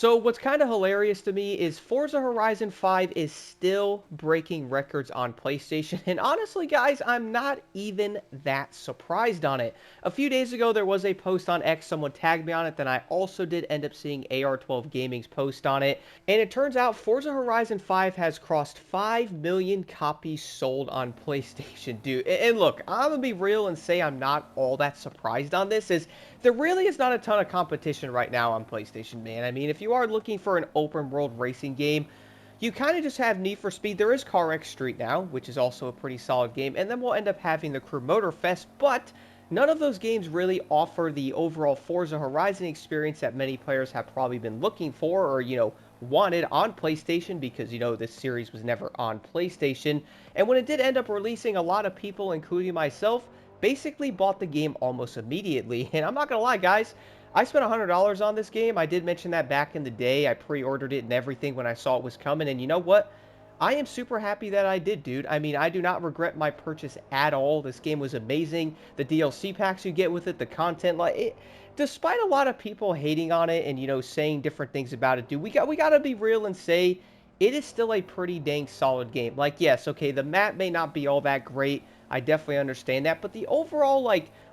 So what's kind of hilarious to me is Forza Horizon 5 is still breaking records on PlayStation. And honestly, guys, I'm not even that surprised on it. A few days ago, there was a post on X, someone tagged me on it, then I also did end up seeing AR12 Gaming's post on it. And it turns out Forza Horizon 5 has crossed 5 million copies sold on PlayStation, dude. And look, I'm gonna be real and say I'm not all that surprised on this, is there really is not a ton of competition right now on PlayStation, man. I mean, if you are looking for an open world racing game, you kind of just have Need for Speed. There is Car X Street now, which is also a pretty solid game. And then we'll end up having the Crew Motorfest, but none of those games really offer the overall Forza Horizon experience that many players have probably been looking for or, wanted on PlayStation because, this series was never on PlayStation. And when it did end up releasing, a lot of people, including myself, basically bought the game almost immediately. And I'm not gonna lie, guys, I spent $100 on this game. I did mention that back in the day. I pre-ordered it and everything when I saw it was coming. And you know what? I am super happy that I did, dude. I mean, I do not regret my purchase at all. This game was amazing. The DLC packs you get with it, the content, despite a lot of people hating on it and saying different things about it, dude, we got to be real and say it is still a pretty dang solid game. Like, yes, okay, the map may not be all that great. I definitely understand that, but the overall,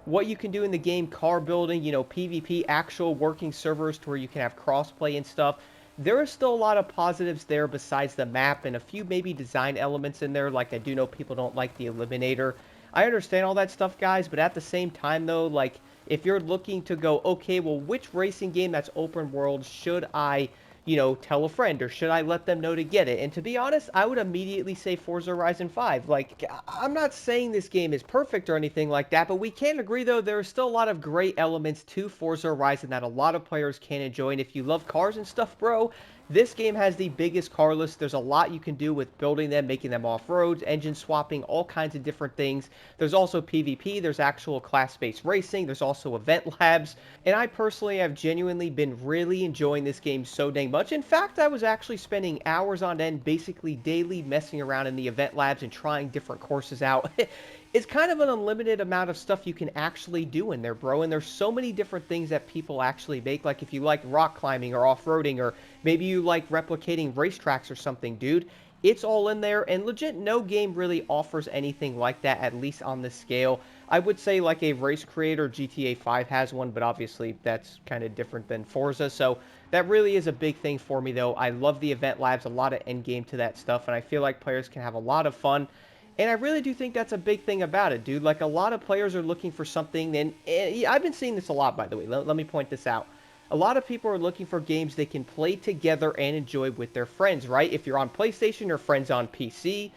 what you can do in the game, car building, PvP, actual working servers to where you can have crossplay and stuff, there is still a lot of positives there besides the map and a few maybe design elements in there. Like, I do know people don't like the Eliminator. I understand all that stuff, guys, but at the same time, though, if you're looking to go, okay, well, which racing game that's open world should I tell a friend, or should I let them know to get it? And to be honest, I would immediately say Forza Horizon 5. Like, I'm not saying this game is perfect or anything like that, but we can agree, though, there are still a lot of great elements to Forza Horizon that a lot of players can enjoy. And if you love cars and stuff, bro, this game has the biggest car list. There's a lot you can do with building them, making them off-roads, engine swapping, all kinds of different things. There's also PvP, there's actual class-based racing, there's also event labs, and I personally have genuinely been really enjoying this game so dang much. In fact, I was actually spending hours on end, basically daily, messing around in the event labs and trying different courses out. It's kind of an unlimited amount of stuff you can actually do in there, bro. And there's so many different things that people actually make. Like if you like rock climbing or off-roading, or maybe you like replicating racetracks or something, dude. It's all in there, and legit, no game really offers anything like that, at least on this scale. I would say like a race creator, GTA 5 has one, but obviously that's kind of different than Forza. So that really is a big thing for me, though. I love the event labs, a lot of end game to that stuff, and I feel like players can have a lot of fun. And I really do think that's a big thing about it, dude. Like, a lot of players are looking for something, and I've been seeing this a lot, by the way. Let me point this out. A lot of people are looking for games they can play together and enjoy with their friends, right? If you're on PlayStation, your friends on PC,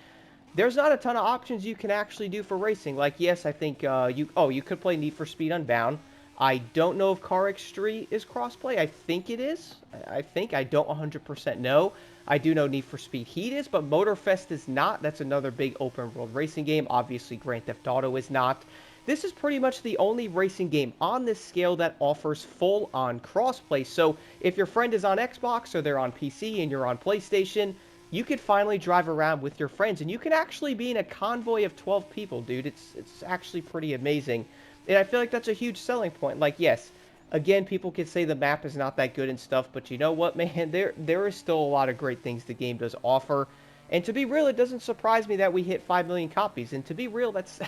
there's not a ton of options you can actually do for racing. Like, yes, I think you could play Need for Speed Unbound. I don't know if Car X Street is crossplay. I think it is. I don't 100% know. I do know Need for Speed Heat is, but Motorfest is not. That's another big open world racing game. Obviously, Grand Theft Auto is not. This is pretty much the only racing game on this scale that offers full-on crossplay. So if your friend is on Xbox or they're on PC and you're on PlayStation, you could finally drive around with your friends, and you can actually be in a convoy of 12 people, dude. It's actually pretty amazing. And I feel like that's a huge selling point. Like, yes, again, people could say the map is not that good and stuff, but you know what, man? There is still a lot of great things the game does offer. And to be real, it doesn't surprise me that we hit 5 million copies. And to be real, that's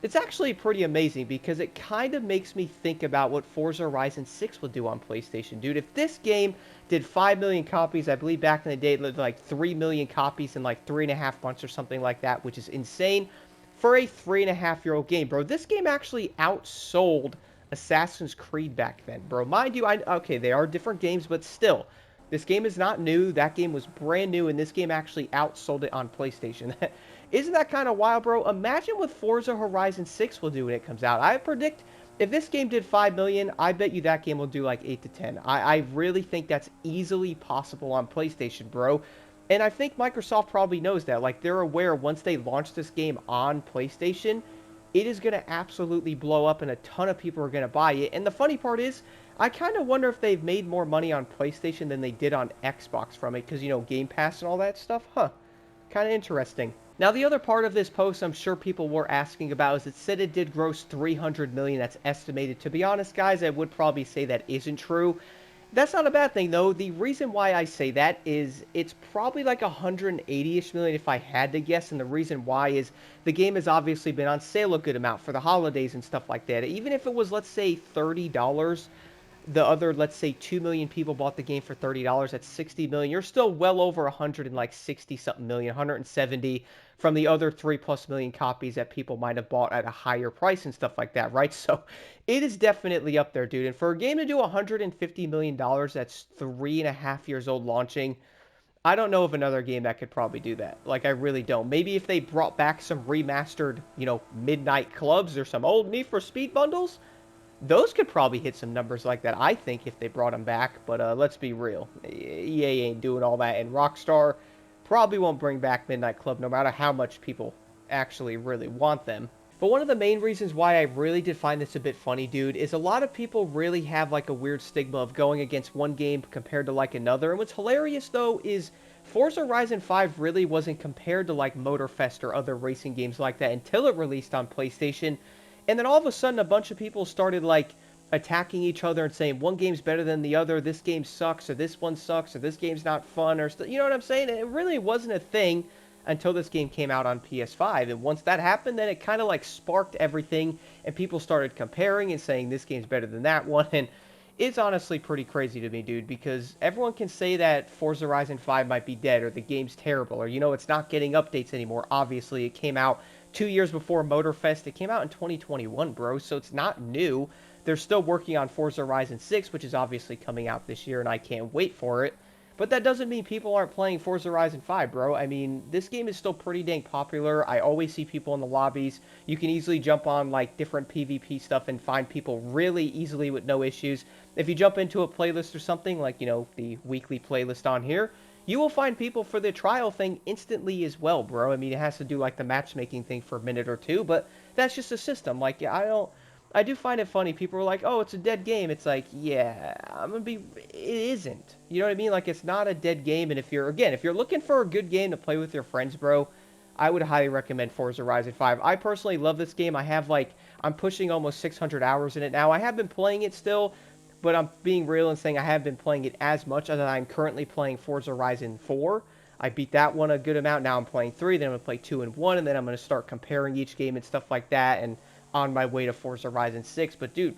it's actually pretty amazing, because it kind of makes me think about what Forza Horizon 6 will do on PlayStation, dude. If this game did 5 million copies, I believe back in the day it did like 3 million copies in like 3.5 months or something like that, which is insane for a 3.5-year-old game, bro. This game actually outsold Assassin's Creed back then, bro. Mind you, okay, they are different games, but still, this game is not new. That game was brand new, and this game actually outsold it on PlayStation. Isn't that kind of wild, bro? Imagine what Forza Horizon 6 will do when it comes out. I predict if this game did 5 million, I bet you that game will do like 8 to 10. I really think that's easily possible on PlayStation, bro. And I think Microsoft probably knows that. Like, they're aware once they launch this game on PlayStation, it is going to absolutely blow up and a ton of people are going to buy it. And the funny part is, I kind of wonder if they've made more money on PlayStation than they did on Xbox from it, because, Game Pass and all that stuff. Huh. Kind of interesting. Now, the other part of this post I'm sure people were asking about is it said it did gross 300 million. That's estimated. To be honest, guys, I would probably say that isn't true. That's not a bad thing, though. The reason why I say that is it's probably like 180-ish million if I had to guess, and the reason why is the game has obviously been on sale a good amount for the holidays and stuff like that. Even if it was, let's say, $30, the other, let's say, 2 million people bought the game for $30, that's 60 million. You're still well over 160 something million, 170 from the other 3+ million copies that people might have bought at a higher price and stuff like that, right? So it is definitely up there, dude. And for a game to do $150 million, that's 3.5 years old launching. I don't know of another game that could probably do that. Like, I really don't. Maybe if they brought back some remastered, Midnight Clubs or some old Need for Speed bundles, those could probably hit some numbers like that, I think, if they brought them back. But let's be real. EA ain't doing all that, and Rockstar probably won't bring back Midnight Club no matter how much people actually really want them. But one of the main reasons why I really did find this a bit funny, dude, is a lot of people really have like a weird stigma of going against one game compared to like another. And what's hilarious though is Forza Horizon 5 really wasn't compared to like Motorfest or other racing games like that until it released on PlayStation. And then all of a sudden a bunch of people started like attacking each other and saying one game's better than the other, this game sucks, or this one sucks, or this game's not fun, or you know what I'm saying? It really wasn't a thing until this game came out on PS5. And once that happened, then it kind of like sparked everything, and people started comparing and saying this game's better than that one. And it's honestly pretty crazy to me, dude, because everyone can say that Forza Horizon 5 might be dead, or the game's terrible, or, it's not getting updates anymore. Obviously, it came out 2 years before Motorfest. It came out in 2021, bro, so it's not new. They're still working on Forza Horizon 6, which is obviously coming out this year, and I can't wait for it. But that doesn't mean people aren't playing Forza Horizon 5, bro. I mean, this game is still pretty dang popular. I always see people in the lobbies. You can easily jump on, like, different PvP stuff and find people really easily with no issues. If you jump into a playlist or something, like, the weekly playlist on here, you will find people for the trial thing instantly as well, bro. I mean, it has to do, like, the matchmaking thing for a minute or two, but that's just a system. Like, I do find it funny. People are like, oh, it's a dead game. It's like, yeah, it isn't. You know what I mean? Like, it's not a dead game. And if you're looking for a good game to play with your friends, bro, I would highly recommend Forza Horizon 5. I personally love this game. I'm pushing almost 600 hours in it now. I have been playing it still, but I'm being real and saying I haven't been playing it as much as I'm currently playing Forza Horizon 4. I beat that one a good amount. Now I'm playing 3, then I'm going to play 2 and 1, and then I'm going to start comparing each game and stuff like that, and on my way to Forza Horizon 6. But, dude,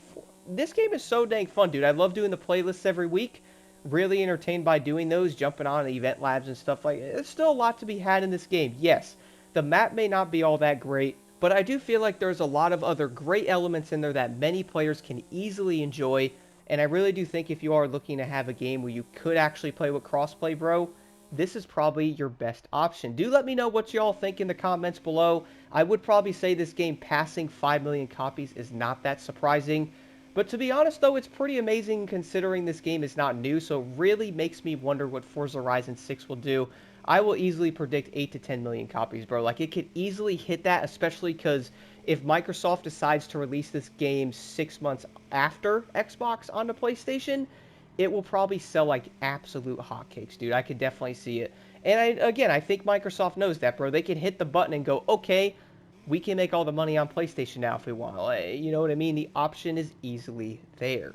this game is so dang fun, dude. I love doing the playlists every week. Really entertained by doing those, jumping on event labs and stuff like that. There's still a lot to be had in this game. Yes, the map may not be all that great, but I do feel like there's a lot of other great elements in there that many players can easily enjoy. And I really do think if you are looking to have a game where you could actually play with crossplay, bro, this is probably your best option. Do let me know what y'all think in the comments below. I would probably say this game passing 5 million copies is not that surprising. But to be honest, though, it's pretty amazing considering this game is not new, so it really makes me wonder what Forza Horizon 6 will do. I will easily predict 8 to 10 million copies, bro. Like, it could easily hit that, especially because if Microsoft decides to release this game 6 months after Xbox on the PlayStation, it will probably sell like absolute hotcakes, dude. I could definitely see it. And I think Microsoft knows that, bro. They can hit the button and go, okay, we can make all the money on PlayStation now if we want. You know what I mean? The option is easily there.